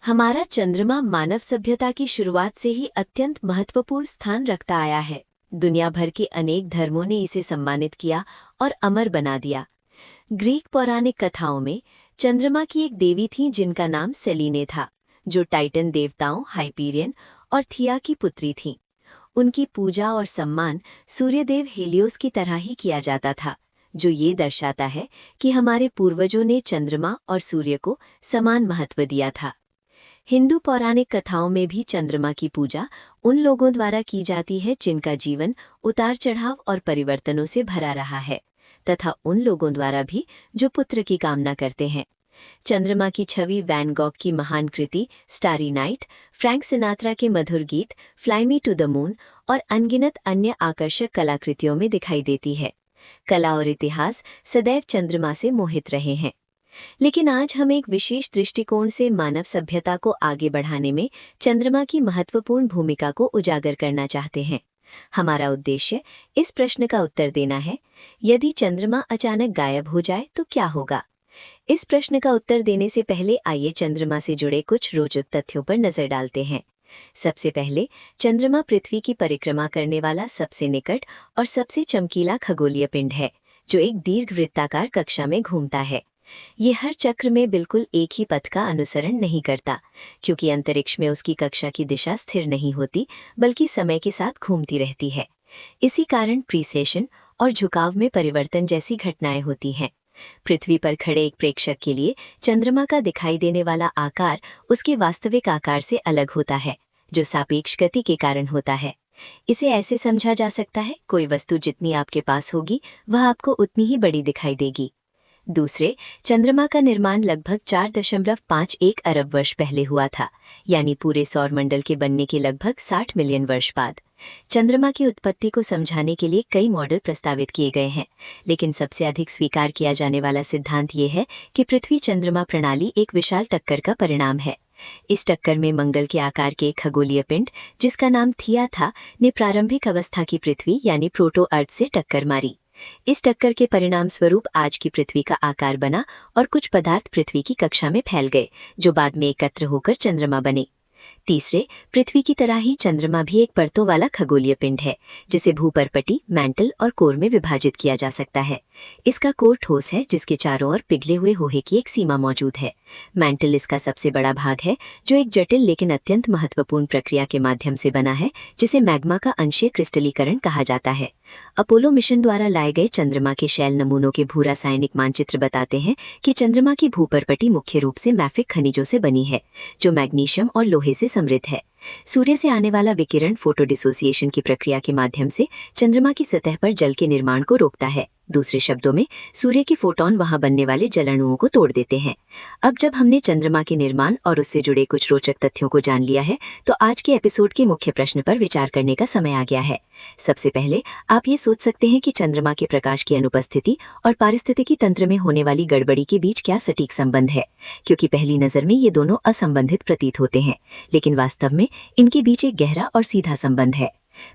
हमारा चंद्रमा मानव सभ्यता की शुरुआत से ही अत्यंत महत्वपूर्ण स्थान रखता आया है। दुनिया भर के अनेक धर्मों ने इसे सम्मानित किया और अमर बना दिया। ग्रीक पौराणिक कथाओं में चंद्रमा की एक देवी थी जिनका नाम सेलिने था, जो टाइटन देवताओं हाइपीरियन और थिया की पुत्री थीं। उनकी पूजा और सम्मान सूर्यदेव हेलियोस की तरह ही किया जाता था, जो ये दर्शाता है कि हमारे पूर्वजों ने चंद्रमा और सूर्य को समान महत्व दिया था। हिंदू पौराणिक कथाओं में भी चंद्रमा की पूजा उन लोगों द्वारा की जाती है जिनका जीवन उतार चढ़ाव और परिवर्तनों से भरा रहा है, तथा उन लोगों द्वारा भी जो पुत्र की कामना करते हैं। चंद्रमा की छवि वैन गॉग की महान कृति स्टारी नाइट, फ्रैंक सिनात्रा के मधुर गीत Fly Me to the Moon और अनगिनत अन्य आकर्षक कलाकृतियों में दिखाई देती है। कला और इतिहास सदैव चंद्रमा से मोहित रहे हैं। लेकिन आज हम एक विशेष दृष्टिकोण से मानव सभ्यता को आगे बढ़ाने में चंद्रमा की महत्वपूर्ण भूमिका को उजागर करना चाहते हैं। हमारा उद्देश्य इस प्रश्न का उत्तर देना है, यदि चंद्रमा अचानक गायब हो जाए तो क्या होगा। इस प्रश्न का उत्तर देने से पहले आइए चंद्रमा से जुड़े कुछ रोचक तथ्यों पर नजर डालते हैं। सबसे पहले, चंद्रमा पृथ्वी की परिक्रमा करने वाला सबसे निकट और सबसे चमकीला खगोलीय पिंड है, जो एक दीर्घवृत्ताकार कक्षा में घूमता है। ये हर चक्र में बिल्कुल एक ही पथ का अनुसरण नहीं करता, क्योंकि अंतरिक्ष में उसकी कक्षा की दिशा स्थिर नहीं होती, बल्कि समय के साथ घूमती रहती है। इसी कारण प्रीसेशन और झुकाव में परिवर्तन जैसी घटनाएं होती हैं। पृथ्वी पर खड़े एक प्रेक्षक के लिए चंद्रमा का दिखाई देने वाला आकार उसके वास्तविक आकार से अलग होता है, जो सापेक्ष गति के कारण होता है। इसे ऐसे समझा जा सकता है, कोई वस्तु जितनी आपके पास होगी वह आपको उतनी ही बड़ी दिखाई देगी। दूसरे, चंद्रमा का निर्माण लगभग 4.51 अरब वर्ष पहले हुआ था, यानी पूरे सौरमंडल के बनने के लगभग 60 मिलियन वर्ष बाद। चंद्रमा की उत्पत्ति को समझाने के लिए कई मॉडल प्रस्तावित किए गए हैं, लेकिन सबसे अधिक स्वीकार किया जाने वाला सिद्धांत ये है कि पृथ्वी चंद्रमा प्रणाली एक विशाल टक्कर का परिणाम है। इस टक्कर में मंगल के आकार के एक खगोलीय पिंड, जिसका नाम थिया था, ने प्रारंभिक अवस्था की पृथ्वी यानी प्रोटो अर्थ से टक्कर मारी। इस टक्कर के परिणाम स्वरूप आज की पृथ्वी का आकार बना और कुछ पदार्थ पृथ्वी की कक्षा में फैल गए, जो बाद में एकत्र होकर चंद्रमा बने। तीसरे, पृथ्वी की तरह ही चंद्रमा भी एक परतों वाला खगोलीय पिंड है, जिसे भूपर्पटी, मैंटल और कोर में विभाजित किया जा सकता है। इसका कोर ठोस है, जिसके चारों ओर पिघले हुए लोहे की एक सीमा मौजूद है। मैंटल इसका सबसे बड़ा भाग है, जो एक जटिल लेकिन अत्यंत महत्वपूर्ण प्रक्रिया के माध्यम से बना है, जिसे मैग्मा का अंशीय क्रिस्टलीकरण कहा जाता है। अपोलो मिशन द्वारा लाए गए चंद्रमा के शैल नमूनों के भू रासायनिक मानचित्र बताते हैं कि चंद्रमा की भूपर्पटी मुख्य रूप से मैफिक खनिजों से बनी है, जो मैग्नीशियम और लोहे से समृद्ध है। सूर्य से आने वाला विकिरण फोटो डिसोसिएशन की प्रक्रिया के माध्यम से चंद्रमा की सतह पर जल के निर्माण को रोकता है। दूसरे शब्दों में, सूर्य के फोटोन वहां बनने वाले जल अणुओं को तोड़ देते हैं। अब जब हमने चंद्रमा के निर्माण और उससे जुड़े कुछ रोचक तथ्यों को जान लिया है, तो आज के एपिसोड के मुख्य प्रश्न पर विचार करने का समय आ गया है। सबसे पहले आप ये सोच सकते हैं कि चंद्रमा के प्रकाश की अनुपस्थिति और पारिस्थितिकी तंत्र में होने वाली गड़बड़ी के बीच क्या सटीक संबंध है, क्योंकि पहली नजर में ये दोनों असंबंधित प्रतीत होते हैं, लेकिन वास्तव में इनके बीच एक गहरा और सीधा संबंध है।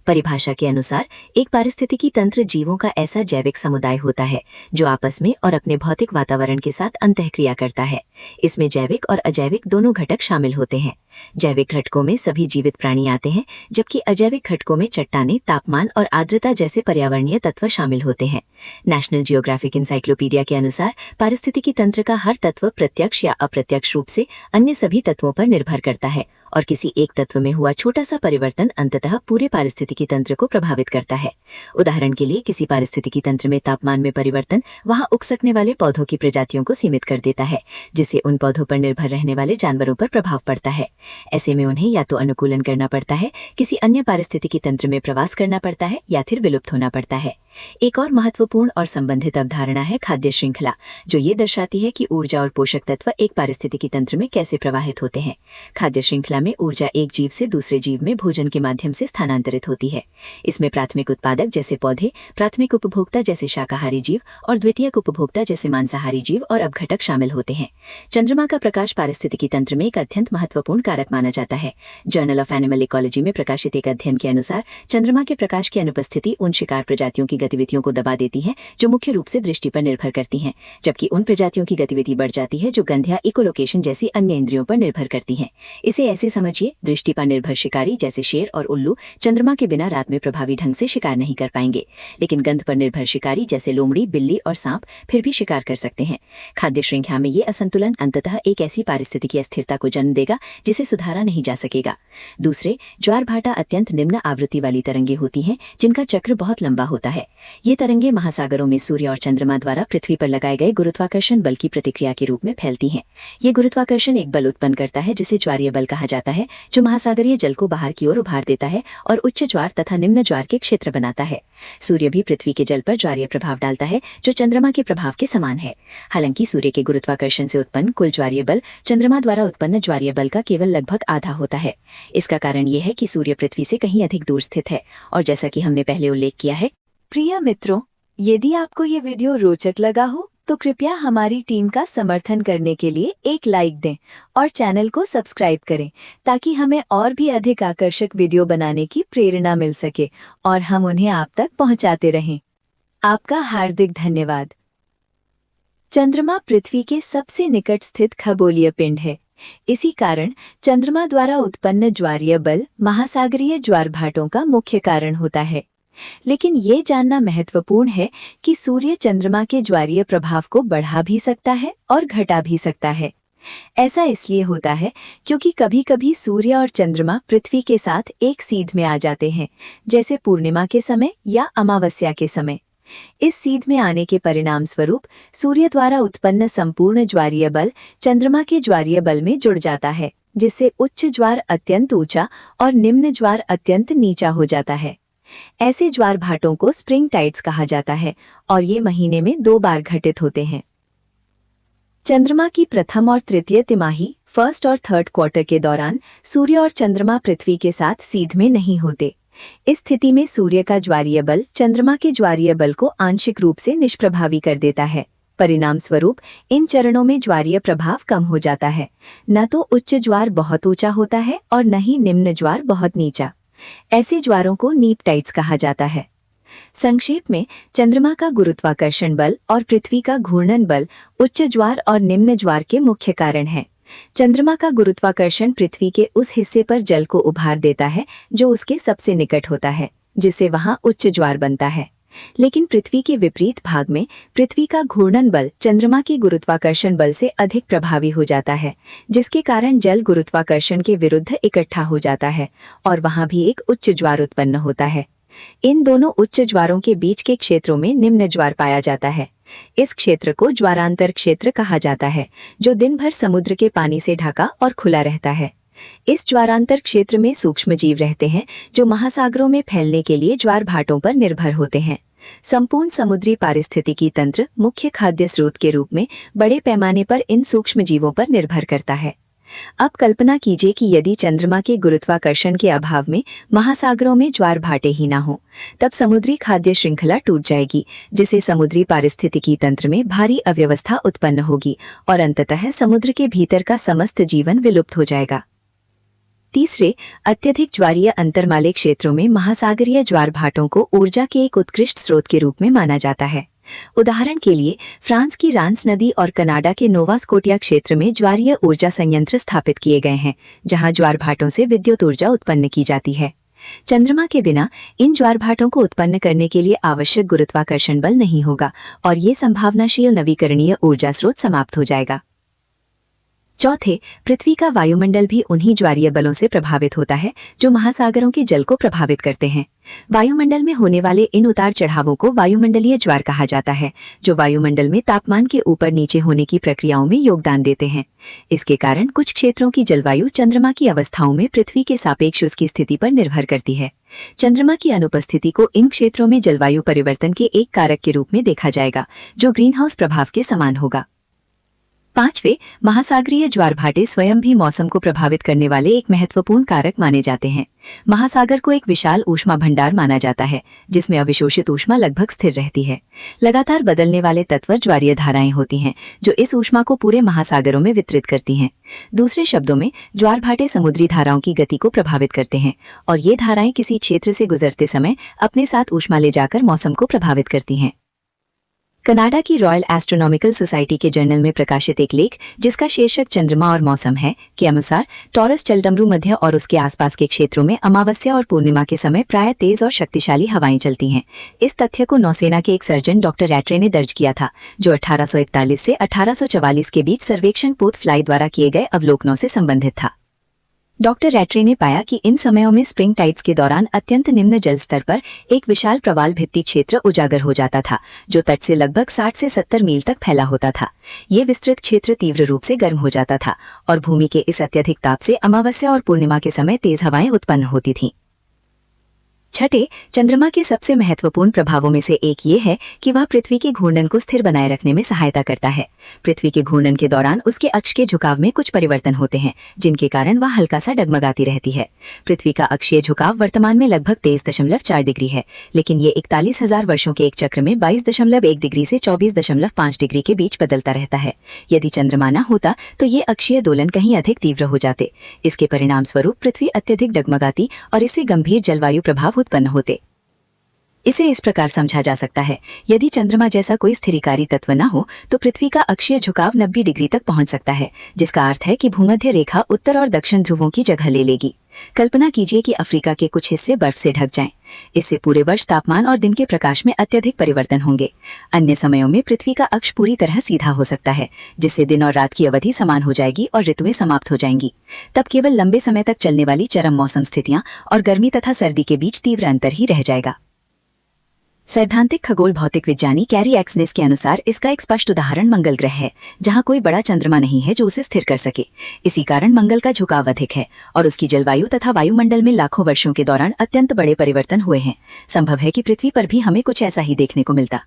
परिभाषा के अनुसार एक पारिस्थितिकी तंत्र जीवों का ऐसा जैविक समुदाय होता है जो आपस में और अपने भौतिक वातावरण के साथ अंतःक्रिया करता है। इसमें जैविक और अजैविक दोनों घटक शामिल होते हैं। जैविक घटकों में सभी जीवित प्राणी आते हैं, जबकि अजैविक घटकों में चट्टानें, तापमान और आर्द्रता जैसे पर्यावरणीय तत्व शामिल होते हैं। नेशनल जियोग्राफिक इंसाइक्लोपीडिया के अनुसार पारिस्थितिकी तंत्र का हर तत्व प्रत्यक्ष या अप्रत्यक्ष रूप से अन्य सभी तत्वों पर निर्भर करता है, और किसी एक तत्व में हुआ छोटा सा परिवर्तन अंततः पूरे पारिस्थितिकी तंत्र को प्रभावित करता है। उदाहरण के लिए, किसी पारिस्थितिकी तंत्र में तापमान में परिवर्तन वहां उग सकने वाले पौधों की प्रजातियों को सीमित कर देता है, जिससे उन पौधों पर निर्भर रहने वाले जानवरों पर प्रभाव पड़ता है। ऐसे में उन्हें या तो अनुकूलन करना पड़ता है, किसी अन्य पारिस्थितिकी तंत्र में प्रवास करना पड़ता है, या फिर विलुप्त होना पड़ता है। एक और महत्वपूर्ण और संबंधित अवधारणा है खाद्य श्रृंखला, जो ये दर्शाती है कि ऊर्जा और पोषक तत्व एक पारिस्थितिकी तंत्र में कैसे प्रवाहित होते हैं। खाद्य श्रृंखला में ऊर्जा एक जीव से दूसरे जीव में भोजन के माध्यम से स्थानांतरित होती है। इसमें प्राथमिक उत्पादक जैसे पौधे, प्राथमिक उपभोक्ता जैसे शाकाहारी जीव और द्वितीयक उपभोक्ता जैसे मांसाहारी जीव और अपघटक शामिल होते हैं। चंद्रमा का प्रकाश पारिस्थितिकी तंत्र में एक अत्यंत महत्वपूर्ण कारक माना जाता है। जर्नल ऑफ एनिमल इकोलॉजी में प्रकाशित एक अध्ययन के अनुसार चंद्रमा के प्रकाश की अनुपस्थिति उन शिकार प्रजातियों की गतिविधियों को दबा देती है जो मुख्य रूप से दृष्टि पर निर्भर करती हैं, जबकि उन प्रजातियों की गतिविधि बढ़ जाती है जो गंध या इकोलोकेशन जैसी अन्य इंद्रियों पर निर्भर करती हैं। इसे ऐसे समझिए, दृष्टि पर निर्भर शिकारी जैसे शेर और उल्लू चंद्रमा के बिना रात में प्रभावी ढंग से शिकार नहीं कर पाएंगे, लेकिन गंध पर निर्भर शिकारी जैसे लोमड़ी, बिल्ली और सांप फिर भी शिकार कर सकते हैं। खाद्य श्रृंखला में ये असंतुलन अंततः एक ऐसी पारिस्थितिकी अस्थिरता को जन्म देगा जिसे सुधारा नहीं जा सकेगा। दूसरे, ज्वार भाटा अत्यंत निम्न आवृत्ति वाली तरंगे होती हैं जिनका चक्र बहुत लंबा होता है। ये तरंगे महासागरों में सूर्य और चंद्रमा द्वारा पृथ्वी पर लगाए गए गुरुत्वाकर्षण बल की प्रतिक्रिया के रूप में फैलती हैं। ये गुरुत्वाकर्षण एक बल उत्पन्न करता है जिसे ज्वारीय बल कहा जाता है, जो महासागरीय जल को बाहर की ओर उभार देता है और उच्च ज्वार तथा निम्न ज्वार के क्षेत्र बनाता है। सूर्य भी पृथ्वी के जल पर ज्वारीय प्रभाव डालता है जो चंद्रमा के प्रभाव के समान है। हालांकि सूर्य के गुरुत्वाकर्षण से उत्पन्न कुल ज्वारीय बल चंद्रमा द्वारा उत्पन्न ज्वारीय बल का केवल लगभग आधा होता है। इसका कारण यह है कि सूर्य पृथ्वी से कहीं अधिक दूर स्थित है और जैसा कि हमने पहले उल्लेख किया है। प्रिय मित्रों, यदि आपको ये वीडियो रोचक लगा हो तो कृपया हमारी टीम का समर्थन करने के लिए एक लाइक दें और चैनल को सब्सक्राइब करें ताकि हमें और भी अधिक आकर्षक वीडियो बनाने की प्रेरणा मिल सके और हम उन्हें आप तक पहुंचाते रहें। आपका हार्दिक धन्यवाद। चंद्रमा पृथ्वी के सबसे निकट स्थित खगोलीय पिंड है। इसी कारण चंद्रमा द्वारा उत्पन्न ज्वारीय बल महासागरीय ज्वार भाटों का मुख्य कारण होता है। लेकिन ये जानना महत्वपूर्ण है कि सूर्य चंद्रमा के ज्वारीय प्रभाव को बढ़ा भी सकता है और घटा भी सकता है। ऐसा इसलिए होता है क्योंकि कभी-कभी सूर्य और चंद्रमा पृथ्वी के साथ एक सीध में आ जाते हैं, जैसे पूर्णिमा के समय या अमावस्या के समय। इस सीध में आने के परिणाम स्वरूप सूर्य द्वारा उत्पन्न संपूर्ण ज्वारीय बल चंद्रमा के ज्वारीय बल में जुड़ जाता है, जिससे उच्च ज्वार अत्यंत ऊंचा और निम्न ज्वार अत्यंत नीचा हो जाता है। ऐसे ज्वार भाटों को स्प्रिंग टाइड्स कहा जाता है और ये महीने में 2 बार घटित होते हैं। चंद्रमा की प्रथम और तृतीय तिमाही फर्स्ट और थर्ड क्वार्टर के दौरान सूर्य और चंद्रमा पृथ्वी के साथ सीध में नहीं होते। इस स्थिति में सूर्य का ज्वारीय बल चंद्रमा के ज्वारीय बल को आंशिक रूप से निष्प्रभावी कर देता है। परिणाम स्वरूप इन चरणों में ज्वारीय प्रभाव कम हो जाता है। न तो उच्च ज्वार बहुत ऊंचा होता है और न ही निम्न ज्वार बहुत नीचा। ऐसे ज्वारों को नीप टाइड्स कहा जाता है। संक्षेप में, चंद्रमा का गुरुत्वाकर्षण बल और पृथ्वी का घूर्णन बल उच्च ज्वार और निम्न ज्वार के मुख्य कारण है। चंद्रमा का गुरुत्वाकर्षण पृथ्वी के उस हिस्से पर जल को उभार देता है जो उसके सबसे निकट होता है, जिससे वहां उच्च ज्वार बनता है। लेकिन पृथ्वी के विपरीत भाग में पृथ्वी का घूर्णन बल चंद्रमा के गुरुत्वाकर्षण बल से अधिक प्रभावी हो जाता है, जिसके कारण जल गुरुत्वाकर्षण के विरुद्ध इकट्ठा हो जाता है और वहां भी एक उच्च ज्वार उत्पन्न होता है। इन दोनों उच्च ज्वारों के बीच के क्षेत्रों में निम्न ज्वार पाया जाता है। इस क्षेत्र को ज्वारांतर क्षेत्र कहा जाता है, जो दिन भर समुद्र के पानी से ढका और खुला रहता है। इस ज्वारांतर क्षेत्र में सूक्ष्म जीव रहते हैं जो महासागरों में फैलने के लिए ज्वार भाटों पर निर्भर होते हैं। संपूर्ण समुद्री पारिस्थितिकी तंत्र मुख्य खाद्य स्रोत के रूप में बड़े पैमाने पर इन सूक्ष्म जीवों पर निर्भर करता है। अब कल्पना कीजिए कि यदि चंद्रमा के गुरुत्वाकर्षण के अभाव में महासागरों में ज्वार भाटे ही ना हो, तब समुद्री खाद्य श्रृंखला टूट जाएगी, जिससे समुद्री पारिस्थितिकी तंत्र में भारी अव्यवस्था उत्पन्न होगी और अंततः समुद्र के भीतर का समस्त जीवन विलुप्त हो जाएगा। तीसरे, अत्यधिक ज्वारीय अंतरमाले क्षेत्रों में महासागरीय ज्वार भाटों को ऊर्जा के एक उत्कृष्ट स्रोत के रूप में माना जाता है। उदाहरण के लिए, फ्रांस की रांस नदी और कनाडा के नोवा स्कोटिया क्षेत्र में ज्वारीय ऊर्जा संयंत्र स्थापित किए गए हैं, जहां ज्वार भाटों से विद्युत ऊर्जा उत्पन्न की जाती है। चंद्रमा के बिना इन ज्वार भाटों को उत्पन्न करने के लिए आवश्यक गुरुत्वाकर्षण बल नहीं होगा और ये संभावनाशील नवीकरणीय ऊर्जा स्रोत समाप्त हो जाएगा। चौथे, पृथ्वी का वायुमंडल भी उन्हीं ज्वारीय बलों से प्रभावित होता है जो महासागरों के जल को प्रभावित करते हैं। वायुमंडल में होने वाले इन उतार चढ़ावों को वायुमंडलीय ज्वार कहा जाता है, जो वायुमंडल में तापमान के ऊपर नीचे होने की प्रक्रियाओं में योगदान देते हैं। इसके कारण कुछ क्षेत्रों की जलवायु चंद्रमा की अवस्थाओं में पृथ्वी के सापेक्ष उसकी स्थिति पर निर्भर करती है। चंद्रमा की अनुपस्थिति को इन क्षेत्रों में जलवायु परिवर्तन के एक कारक के रूप में देखा जाएगा, जो ग्रीनहाउस प्रभाव के समान होगा। 5वें, महासागरीय ज्वार भाटे स्वयं भी मौसम को प्रभावित करने वाले एक महत्वपूर्ण कारक माने जाते हैं। महासागर को एक विशाल ऊष्मा भंडार माना जाता है, जिसमें अविशोषित ऊष्मा लगभग स्थिर रहती है। लगातार बदलने वाले तत्व ज्वारीय धाराएं होती हैं, जो इस ऊष्मा को पूरे महासागरों में वितरित करती हैं। दूसरे शब्दों में, ज्वार भाटे समुद्री धाराओं की गति को प्रभावित करते हैं, और ये धाराएं किसी क्षेत्र से गुजरते समय अपने साथ ऊष्मा ले जाकर मौसम को प्रभावित करती हैं। कनाडा की रॉयल एस्ट्रोनॉमिकल सोसाइटी के जर्नल में प्रकाशित एक लेख, जिसका शीर्षक चंद्रमा और मौसम है, के अनुसार टॉरस जलडमरू मध्य और उसके आसपास के क्षेत्रों में अमावस्या और पूर्णिमा के समय प्राय तेज और शक्तिशाली हवाएं चलती हैं। इस तथ्य को नौसेना के एक सर्जन डॉक्टर रैट्रे ने दर्ज किया था, जो 1841 से 1844 के बीच सर्वेक्षण पोत फ्लाई द्वारा किए गए अवलोकनों से संबंधित था। डॉक्टर रैट्रे ने पाया कि इन समयों में स्प्रिंग टाइड्स के दौरान अत्यंत निम्न जल स्तर पर एक विशाल प्रवाल भित्ति क्षेत्र उजागर हो जाता था, जो तट से लगभग 60 से 70 मील तक फैला होता था। ये विस्तृत क्षेत्र तीव्र रूप से गर्म हो जाता था, और भूमि के इस अत्यधिक ताप से अमावस्या और पूर्णिमा के समय तेज हवाएं उत्पन्न होती थीं। छठे, चंद्रमा के सबसे महत्वपूर्ण प्रभावों में से एक ये है कि वह पृथ्वी के घूर्णन को स्थिर बनाए रखने में सहायता करता है। पृथ्वी के घूर्णन के दौरान उसके अक्ष के झुकाव में कुछ परिवर्तन होते हैं, जिनके कारण वह हल्का सा डगमगाती रहती है। पृथ्वी का अक्षीय झुकाव वर्तमान में लगभग 23.4 डिग्री है, लेकिन ये 41,000 वर्षों के एक चक्र में 22.1 डिग्री से 24.5 डिग्री के बीच बदलता रहता है। यदि चंद्रमा न होता तो ये अक्षीय दोलन कहीं अधिक तीव्र हो जाते। इसके परिणाम स्वरूप पृथ्वी अत्यधिक डगमगाती और इससे गंभीर जलवायु प्रभाव उत्पन्न होते। इसे इस प्रकार समझा जा सकता है, यदि चंद्रमा जैसा कोई स्थिरीकारी तत्व न हो तो पृथ्वी का अक्षीय झुकाव 90 डिग्री तक पहुंच सकता है, जिसका अर्थ है कि भूमध्य रेखा उत्तर और दक्षिण ध्रुवों की जगह ले लेगी। कल्पना कीजिए कि अफ्रीका के कुछ हिस्से बर्फ से ढक जाएं। इससे पूरे वर्ष तापमान और दिन के प्रकाश में अत्यधिक परिवर्तन होंगे। अन्य समयों में पृथ्वी का अक्ष पूरी तरह सीधा हो सकता है, जिससे दिन और रात की अवधि समान हो जाएगी और ऋतुएं समाप्त हो जाएंगी। तब केवल लंबे समय तक चलने वाली चरम मौसम स्थितियां और गर्मी तथा सर्दी के बीच तीव्र अंतर ही रह जाएगा। सैद्धांतिक खगोल भौतिक विज्ञानी कैरी एक्सनेस के अनुसार इसका एक स्पष्ट उदाहरण मंगल ग्रह है, जहां कोई बड़ा चंद्रमा नहीं है जो उसे स्थिर कर सके। इसी कारण मंगल का झुकाव अधिक है और उसकी जलवायु तथा वायुमंडल में लाखों वर्षों के दौरान अत्यंत बड़े परिवर्तन हुए हैं। संभव है कि पृथ्वी पर भी हमें कुछ ऐसा ही देखने को मिलता।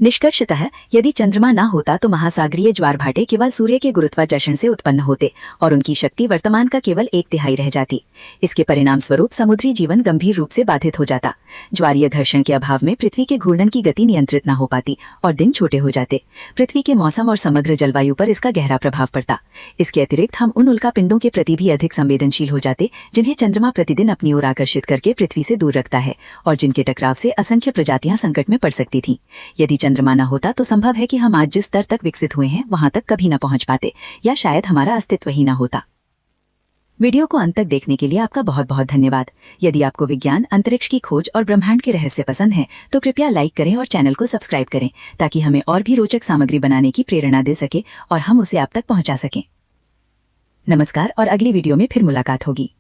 निष्कर्षतः, यदि चंद्रमा न होता तो महासागरीय ज्वार भाटे केवल सूर्य के गुरुत्वाकर्षण से उत्पन्न होते और उनकी शक्ति वर्तमान का केवल 1/3 रह जाती। इसके परिणाम स्वरूप समुद्री जीवन गंभीर रूप से बाधित हो जाता। ज्वारीय घर्षण के अभाव में पृथ्वी के घूर्णन की गति नियंत्रित न हो पाती और दिन छोटे हो जाते। पृथ्वी के मौसम और समग्र जलवायु पर इसका गहरा प्रभाव पड़ता। इसके अतिरिक्त हम उन उल्का पिंडों के प्रति भी अधिक संवेदनशील हो जाते, जिन्हें चंद्रमा प्रतिदिन अपनी ओर आकर्षित करके पृथ्वी से दूर रखता है, और जिनके टकराव से असंख्य प्रजातियां संकट में पड़ सकती थीं। यदि चंद्रमा न होता तो संभव है कि हम आज जिस स्तर तक विकसित हुए हैं वहां तक कभी न पहुंच पाते, या शायद हमारा अस्तित्व ही न होता। वीडियो को अंत तक देखने के लिए आपका बहुत बहुत धन्यवाद। यदि आपको विज्ञान, अंतरिक्ष की खोज और ब्रह्मांड के रहस्य पसंद हैं, तो कृपया लाइक करें और चैनल को सब्सक्राइब करें, ताकि हमें और भी रोचक सामग्री बनाने की प्रेरणा दे सके और हम उसे आप तक पहुंचा सकें। नमस्कार, और अगली वीडियो में फिर मुलाकात होगी।